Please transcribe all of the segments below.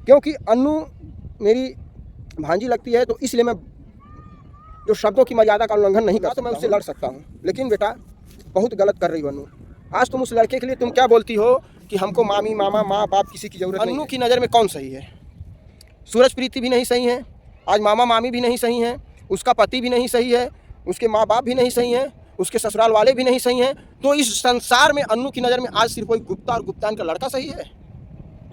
क्योंकि अन्नू मेरी भांजी लगती है, तो इसलिए मैं जो शब्दों की मर्यादा का उल्लंघन नहीं करता, तो मैं उससे लड़ सकता हूँ। लेकिन बेटा बहुत गलत कर रही हो अन्नू। आज तुम उस लड़के के लिए तुम क्या बोलती हो कि हमको मामी मामा माँ बाप किसी की ज़रूरत नहीं। अन्नू की नज़र में कौन सही है? सूरज प्रीति भी नहीं सही है, आज मामा मामी भी नहीं सही हैं, उसका पति भी नहीं सही है, उसके माँ बाप भी नहीं सही हैं, उसके ससुराल वाले भी नहीं सही हैं। तो इस संसार में अन्नू की नज़र में आज सिर्फ कोई गुप्ता और गुप्तान का लड़का सही है?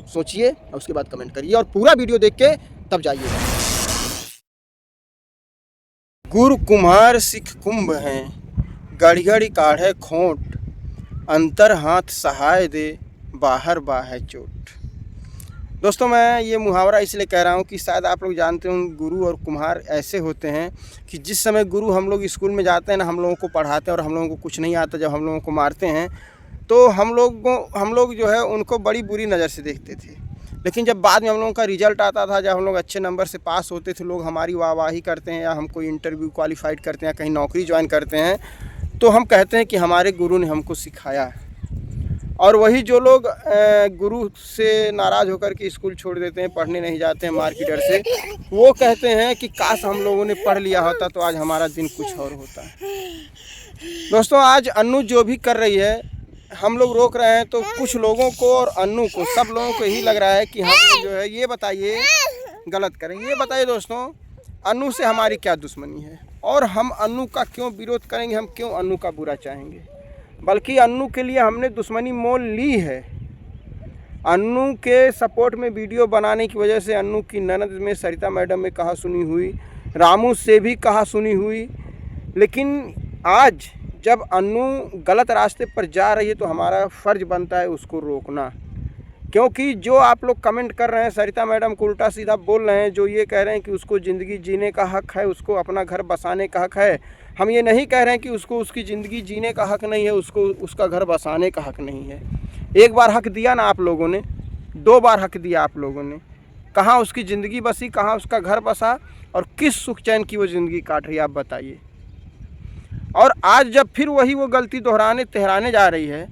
सोचिए और उसके बाद कमेंट करिए, और पूरा वीडियो देख के तब जाइएगा। गुरु कुम्हार सिख कुंभ हैं, घड़ी घड़ी काढ़े खोट, अंतर हाथ सहाय दे, बाहर बाहे चोट। दोस्तों मैं ये मुहावरा इसलिए कह रहा हूँ कि शायद आप लोग जानते हो गुरु और कुम्हार ऐसे होते हैं कि जिस समय गुरु हम लोग स्कूल में जाते हैं ना, हम लोगों को पढ़ाते हैं और हम लोगों को कुछ नहीं आता, जब हम लोगों को मारते हैं तो हम लोग जो है उनको बड़ी बुरी नज़र से देखते थे। लेकिन जब बाद में हम लोगों का रिजल्ट आता था, जब हम लोग अच्छे नंबर से पास होते थे, लोग हमारी वाहवाही करते हैं या हम कोई इंटरव्यू क्वालिफाइड करते हैं, कहीं नौकरी ज्वाइन करते हैं, तो हम कहते हैं कि हमारे गुरु ने हमको सिखाया। और वही जो लोग गुरु से नाराज़ होकर के स्कूल छोड़ देते हैं, पढ़ने नहीं जाते हैं मार की डर से, वो कहते हैं कि काश हम लोगों ने पढ़ लिया होता तो आज हमारा दिन कुछ और होता। दोस्तों आज अन्नू जो भी कर रही है हम लोग रोक रहे हैं, तो कुछ लोगों को और अन्नू को, सब लोगों को यही लग रहा है कि हम जो है ये बताइए गलत करेंगे। ये बताइए दोस्तों अन्नू से हमारी क्या दुश्मनी है और हम अन्नू का क्यों विरोध करेंगे, हम क्यों अन्नू का बुरा चाहेंगे? बल्कि अन्नू के लिए हमने दुश्मनी मोल ली है। अन्नू के सपोर्ट में वीडियो बनाने की वजह से अन्नू की ननद में सरिता मैडम में कहा सुनी हुई, रामू से भी कहा सुनी हुई। लेकिन आज जब अन्नू गलत रास्ते पर जा रही है तो हमारा फ़र्ज़ बनता है उसको रोकना। क्योंकि जो आप लोग कमेंट कर रहे हैं सरिता मैडम को उल्टा सीधा बोल रहे हैं, जो ये कह रहे हैं कि उसको ज़िंदगी जीने का हक़ है, उसको अपना घर बसाने का हक़ है। हम ये नहीं कह रहे हैं कि उसको उसकी ज़िंदगी जीने का हक़ नहीं है, उसको उसका घर बसाने का हक़ नहीं है। एक बार हक़ दिया ना आप लोगों ने, 2 बार हक़ दिया आप लोगों ने। कहाँ उसकी ज़िंदगी बसी, कहाँ उसका घर बसा, और किस सुख चैन की वो ज़िंदगी काट रही है आप बताइए। और आज जब फिर वही वो गलती दोहराने जा रही है,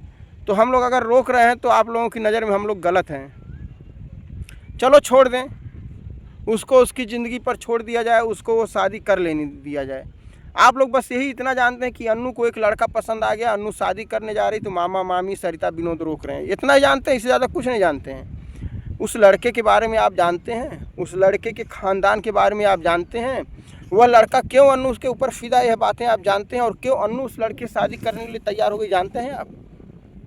तो हम लोग अगर रोक रहे हैं तो आप लोगों की नज़र में हम लोग गलत हैं। चलो छोड़ दें उसको, उसकी ज़िंदगी पर छोड़ दिया जाए, उसको वो शादी कर लेने दिया जाए। आप लोग बस यही इतना जानते हैं कि अन्नू को एक लड़का पसंद आ गया, अन्नू शादी करने जा रही, तो मामा मामी सरिता विनोद रोक रहे हैं, इतना ही जानते हैं, इससे ज़्यादा कुछ नहीं जानते हैं। उस लड़के के बारे में आप जानते हैं, उस लड़के के ख़ानदान के बारे में आप जानते हैं, वह लड़का क्यों अन्नू उसके ऊपर फिदा, यह बातें आप जानते हैं, और क्यों अन्नू उस लड़के से शादी करने के लिए तैयार हो गई जानते हैं आप?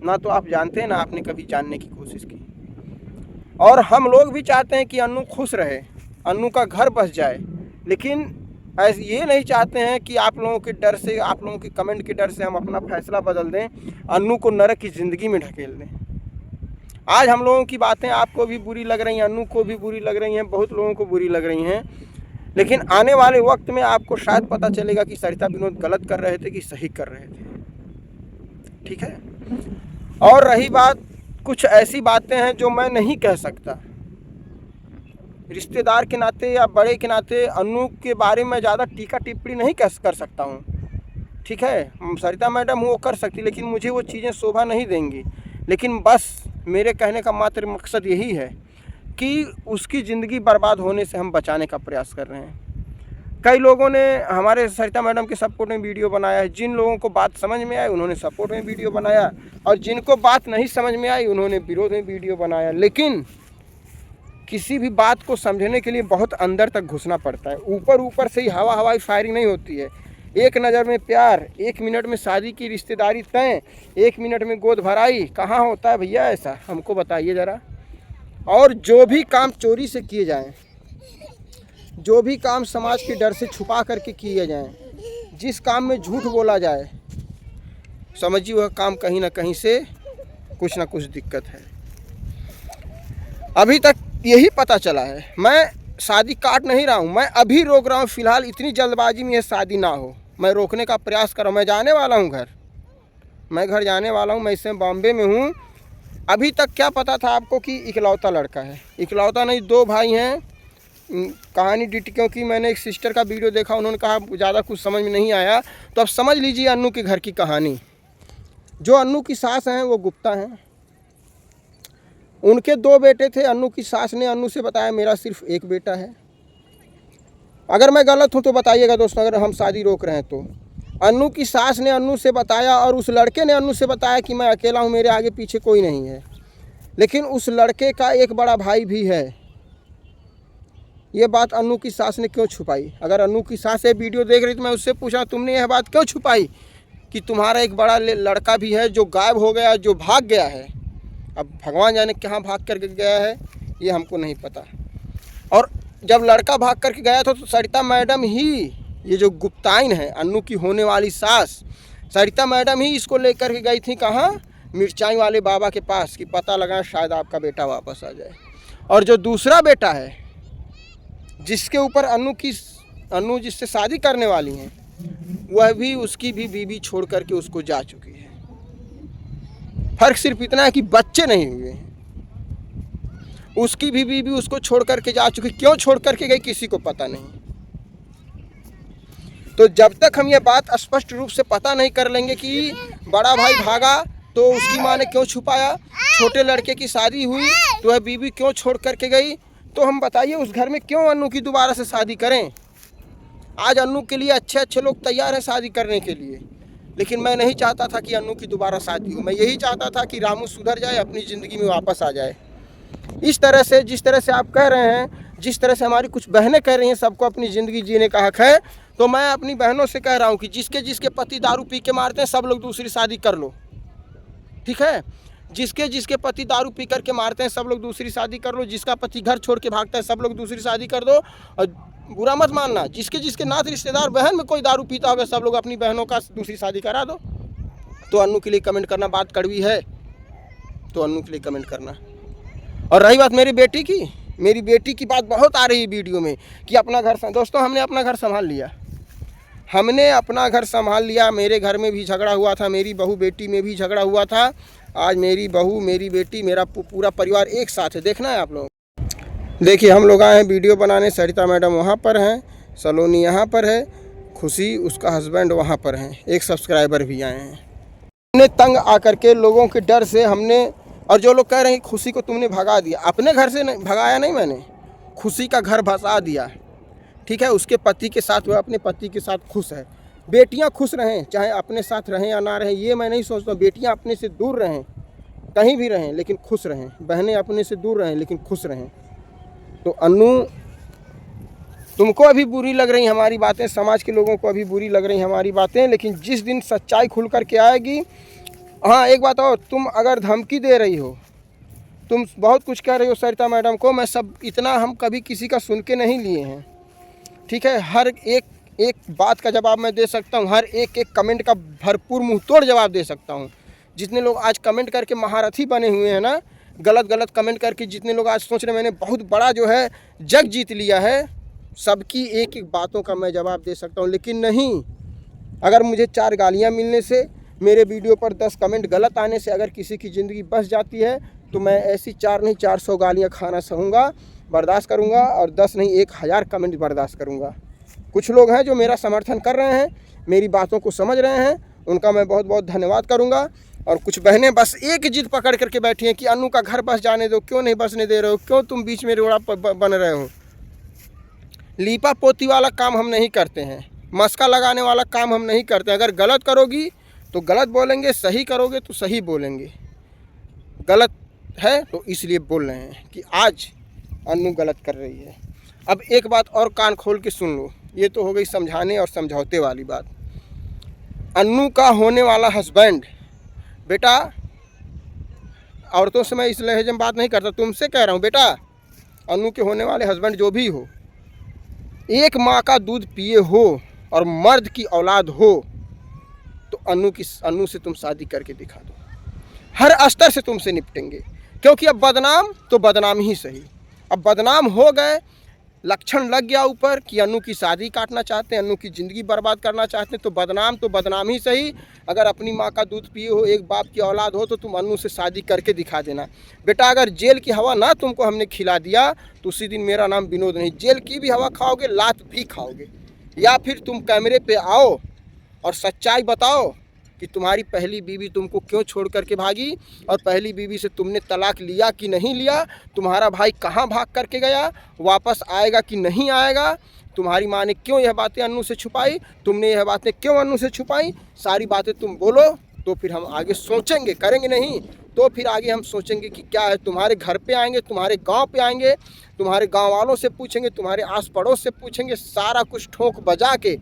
ना तो आप जानते हैं, ना आपने कभी जानने की कोशिश की। और हम लोग भी चाहते हैं कि अन्नू खुश रहे, अन्नू का घर बस जाए, लेकिन ऐसे ये नहीं चाहते हैं कि आप लोगों के डर से, आप लोगों के कमेंट के डर से हम अपना फैसला बदल दें, अन्नू को नरक की ज़िंदगी में ढकेल दें। आज हम लोगों की बातें आपको भी बुरी लग रही हैं, अन्नू को भी बुरी लग रही हैं, बहुत लोगों को बुरी लग रही हैं, लेकिन आने वाले वक्त में आपको शायद पता चलेगा कि सरिता विनोद गलत कर रहे थे कि सही कर रहे थे। ठीक है। और रही बात, कुछ ऐसी बातें हैं जो मैं नहीं कह सकता, रिश्तेदार के नाते या बड़े के नाते अन्नू के बारे में ज़्यादा टीका टिप्पणी नहीं कर सकता हूँ। ठीक है, सरिता मैडम वो कर सकती, लेकिन मुझे वो चीज़ें शोभा नहीं देंगी। लेकिन बस मेरे कहने का मात्र मकसद यही है कि उसकी ज़िंदगी बर्बाद होने से हम बचाने का प्रयास कर रहे हैं। कई लोगों ने हमारे सरिता मैडम के सपोर्ट में वीडियो बनाया है, जिन लोगों को बात समझ में आई उन्होंने सपोर्ट में वीडियो बनाया, और जिनको बात नहीं समझ में आई उन्होंने विरोध में वीडियो बनाया। लेकिन किसी भी बात को समझने के लिए बहुत अंदर तक घुसना पड़ता है, ऊपर से ही हवाई फायरिंग नहीं होती है। एक नज़र में प्यार, 1 मिनट में शादी की रिश्तेदारी तय, 1 मिनट में गोद भराई, कहाँ होता है भैया ऐसा, हमको बताइए ज़रा। और जो भी काम चोरी से किए जाएं, जो भी काम समाज के डर से छुपा करके किए जाएं, जिस काम में झूठ बोला जाए, समझिए वह काम कहीं ना कहीं से कुछ ना कुछ दिक्कत है। अभी तक यही पता चला है। मैं शादी काट नहीं रहा हूँ, मैं अभी रोक रहा हूँ। फ़िलहाल इतनी जल्दबाजी में शादी ना हो, मैं रोकने का प्रयास कर रहा हूँ। मैं जाने वाला हूँ घर, मैं घर जाने वाला हूँ। मैं इस समय बॉम्बे में हूँ। अभी तक क्या पता था आपको कि इकलौता लड़का है, इकलौता नहीं 2 भाई हैं। कहानी डिट, क्योंकि मैंने एक सिस्टर का वीडियो देखा, उन्होंने कहा ज़्यादा कुछ समझ में नहीं आया, तो अब समझ लीजिए अन्नू के घर की कहानी। जो अन्नू की सास हैं वो गुप्ता हैं, उनके 2 बेटे थे। अन्नू की सास ने अन्नू से बताया मेरा सिर्फ एक बेटा है। अगर मैं गलत हूँ तो बताइएगा दोस्तों, अगर हम शादी रोक रहे हैं तो। अन्नू की सास ने अन्नू से बताया और उस लड़के ने अन्नू से बताया कि मैं अकेला हूँ, मेरे आगे पीछे कोई नहीं है। लेकिन उस लड़के का एक बड़ा भाई भी है। ये बात अन्नू की सास ने क्यों छुपाई? अगर अन्नू की सास ये वीडियो देख रही तो मैं उससे पूछा तुमने यह बात क्यों छुपाई कि तुम्हारा एक बड़ा लड़का भी है जो गायब हो गया, जो भाग गया है। अब भगवान जाने कहाँ भाग कर गया है, ये हमको नहीं पता। और जब लड़का भाग करके गया था तो सरिता मैडम ही, ये जो गुप्ताइन है अन्नू की होने वाली सास, सरिता मैडम ही इसको लेकर के गई थी कहाँ? मिर्चाई वाले बाबा के पास, कि पता लगा शायद आपका बेटा वापस आ जाए। और जो दूसरा बेटा है जिसके ऊपर अन्नू जिससे शादी करने वाली हैं, वह भी, उसकी भी बीवी छोड़ करके उसको जा चुकी है। फर्क सिर्फ इतना है कि बच्चे नहीं हुए हैं। उसकी भी बीवी उसको छोड़ करके जा चुकी। क्यों छोड़ करके गई किसी को पता नहीं। तो जब तक हम ये बात स्पष्ट रूप से पता नहीं कर लेंगे कि बड़ा भाई भागा तो उसकी माँ ने क्यों छुपाया, छोटे लड़के की शादी हुई तो वह बीवी क्यों छोड़ करके गई, तो हम बताइए उस घर में क्यों अन्नू की दोबारा से शादी करें। आज अन्नू के लिए अच्छे अच्छे लोग तैयार हैं शादी करने के लिए, लेकिन मैं नहीं चाहता था कि अन्नू की दोबारा शादी हो। मैं यही चाहता था कि रामू सुधर जाए, अपनी ज़िंदगी में वापस आ जाए। इस तरह से, जिस तरह से आप कह रहे हैं, जिस तरह से हमारी कुछ बहनें कह रही हैं सबको अपनी ज़िंदगी जीने का हक है, तो मैं अपनी बहनों से कह रहा हूँ कि जिसके जिसके पति दारू पी के मारते हैं सब लोग दूसरी शादी कर लो, ठीक है। जिसके जिसके पति दारू पी करके मारते हैं सब लोग दूसरी शादी कर लो। जिसका पति घर छोड़ के भागता है सब लोग दूसरी शादी कर दो। और बुरा मत मानना, जिसके जिसके नात रिश्तेदार बहन में कोई दारू पीता होगा सब लोग अपनी बहनों का दूसरी शादी करा दो। तो अन्नू के लिए कमेंट करना, बात कड़वी है तो अन्नू के लिए कमेंट करना। और रही बात मेरी बेटी की बात बहुत आ रही है वीडियो में कि अपना घर, दोस्तों हमने अपना घर संभाल लिया, हमने अपना घर संभाल लिया। मेरे घर में भी झगड़ा हुआ था, मेरी बहू बेटी में भी झगड़ा हुआ था। आज मेरी बहू, मेरी बेटी, मेरा पूरा परिवार एक साथ है। देखना है आप लोग। देखिए हम लोग आए हैं वीडियो बनाने। सरिता मैडम वहाँ पर हैं, सलोनी यहाँ पर है, खुशी उसका हस्बैंड वहाँ पर हैं, एक सब्सक्राइबर भी आए हैं। हमने तंग आकर के लोगों के डर से हमने, और जो लोग कह रहे हैं खुशी को तुमने भगा दिया, अपने घर से नहीं भगाया, नहीं मैंने खुशी का घर भसा दिया, ठीक है। उसके पति के साथ, वह अपने पति के साथ खुश है। बेटियां खुश रहें, चाहे अपने साथ रहें या ना रहें, ये मैं नहीं सोचता। बेटियां अपने से दूर रहें, कहीं भी रहें, लेकिन खुश रहें। बहनें अपने से दूर रहें लेकिन खुश रहें। तो अन्नू, तुमको अभी बुरी लग रही हमारी बातें, समाज के लोगों को अभी बुरी लग रही हमारी बातें, लेकिन जिस दिन सच्चाई खुल कर के आएगी। हाँ एक बात और, तुम अगर धमकी दे रही हो, तुम बहुत कुछ कह रही हो सरिता मैडम को, मैं सब इतना हम कभी किसी का सुन के नहीं लिए हैं, ठीक है। हर एक बात का जवाब मैं दे सकता हूँ, हर एक कमेंट का भरपूर मुंह तोड़ जवाब दे सकता हूँ। जितने लोग आज कमेंट करके महारथी बने हुए हैं ना, गलत कमेंट करके जितने लोग आज सोच रहे हैं मैंने बहुत बड़ा जो है जग जीत लिया है, सबकी एक बातों का मैं जवाब दे सकता हूँ। लेकिन नहीं, अगर मुझे 4 गालियाँ मिलने से, मेरे वीडियो पर 10 कमेंट गलत आने से अगर किसी की ज़िंदगी बच जाती है तो मैं ऐसी 4 नहीं 400 गालियाँ खाना सहूँगा, बर्दाश्त करूँगा। और 10 नहीं 1000 कमेंट बर्दाश्त करूँगा। कुछ लोग हैं जो मेरा समर्थन कर रहे हैं, मेरी बातों को समझ रहे हैं, उनका मैं बहुत बहुत धन्यवाद करूँगा। और कुछ बहनें बस एक जिद पकड़ करके बैठी हैं कि अन्नू का घर बस जाने दो, क्यों नहीं बसने दे रहे हो, क्यों तुम बीच में रोड़ा बन रहे हो। लीपा पोती वाला काम हम नहीं करते हैं, मस्का लगाने वाला काम हम नहीं करते। अगर गलत करोगी तो गलत बोलेंगे, सही करोगे तो सही बोलेंगे। गलत है तो इसलिए बोल रहे हैं कि आज अन्नू गलत कर रही है। अब एक बात और कान खोल के सुन लो, ये तो हो गई समझाने और समझौते वाली बात। अन्नू का होने वाला हस्बैंड, बेटा औरतों से मैं इस लहजे में बात नहीं करता, तुमसे कह रहा हूँ बेटा, अन्नू के होने वाले हस्बैंड जो भी हो, एक माँ का दूध पिए हो और मर्द की औलाद हो तो अन्नू से तुम शादी करके दिखा दो। हर स्तर से तुमसे निपटेंगे, क्योंकि अब बदनाम तो बदनाम ही सही। अब बदनाम हो गए, लक्षण लग गया ऊपर कि अन्नू की शादी काटना चाहते हैं, अन्नू की ज़िंदगी बर्बाद करना चाहते हैं, तो बदनाम ही सही। अगर अपनी माँ का दूध पिए हो, एक बाप की औलाद हो, तो तुम अन्नू से शादी करके दिखा देना। बेटा अगर जेल की हवा ना तुमको हमने खिला दिया तो उसी दिन मेरा नाम विनोद नहीं। जेल की भी हवा खाओगे, लात भी खाओगे। या फिर तुम कैमरे पे आओ और सच्चाई बताओ कि कि तुम्हारी पहली बीवी तुमको क्यों छोड़ करके भागी और पहली बीवी से तुमने तलाक लिया कि नहीं लिया, तुम्हारा भाई कहाँ भाग करके गया, वापस आएगा कि नहीं आएगा, तुम्हारी माँ ने क्यों यह बातें अन्नू से छुपाई, तुमने यह बातें क्यों अन्नू से छुपाई, सारी बातें तुम बोलो तो फिर हम आगे सोचेंगे, करेंगे नहीं तो फिर आगे हम सोचेंगे कि क्या है। तुम्हारे घर पे आएंगे, तुम्हारे गांव पे आएंगे, तुम्हारे गांव वालों से पूछेंगे, तुम्हारे आस पड़ोस से पूछेंगे, सारा कुछ ठोक बजा के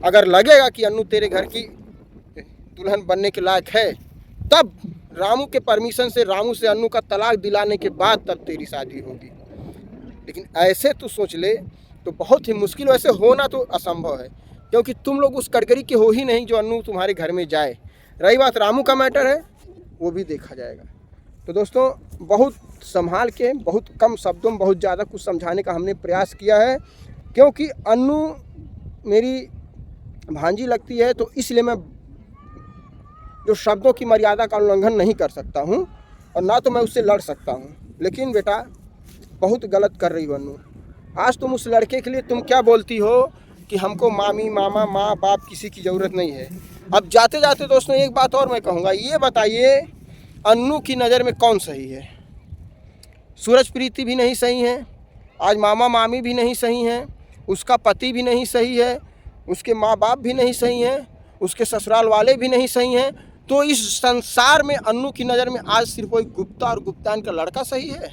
अगर लगेगा कि अन्नू तेरे घर की दुल्हन बनने के लायक है, तब रामू के परमिशन से, रामू से अन्नू का तलाक दिलाने के बाद तब तेरी शादी होगी। लेकिन ऐसे तो सोच ले तो बहुत ही मुश्किल, वैसे होना तो असंभव है क्योंकि तुम लोग उस कटघरी के हो ही नहीं जो अन्नू तुम्हारे घर में जाए। रही बात रामू का मैटर है, वो भी देखा जाएगा। तो दोस्तों बहुत संभाल के, बहुत कम शब्दों में बहुत ज़्यादा कुछ समझाने का हमने प्रयास किया है क्योंकि अन्नू मेरी भांजी लगती है, तो इसलिए मैं जो शब्दों की मर्यादा का उल्लंघन नहीं कर सकता हूँ और ना तो मैं उससे लड़ सकता हूँ। लेकिन बेटा बहुत गलत कर रही हो अन्नू। आज तुम उस लड़के के लिए तुम क्या बोलती हो कि हमको मामी मामा माँ बाप किसी की ज़रूरत नहीं है। अब जाते जाते दोस्तों एक बात और मैं कहूँगा, ये बताइए अन्नू की नज़र में कौन सही है? सूरज प्रीति भी नहीं सही है, आज मामा मामी भी नहीं सही हैं, उसका पति भी नहीं सही है, उसके माँ बाप भी नहीं सही हैं, उसके ससुराल वाले भी नहीं सही हैं। तो इस संसार में अन्नू की नज़र में आज सिर्फ कोई गुप्ता और गुप्तान का लड़का सही है?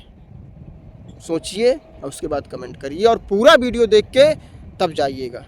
सोचिए और उसके बाद कमेंट करिए और पूरा वीडियो देख के तब जाइएगा।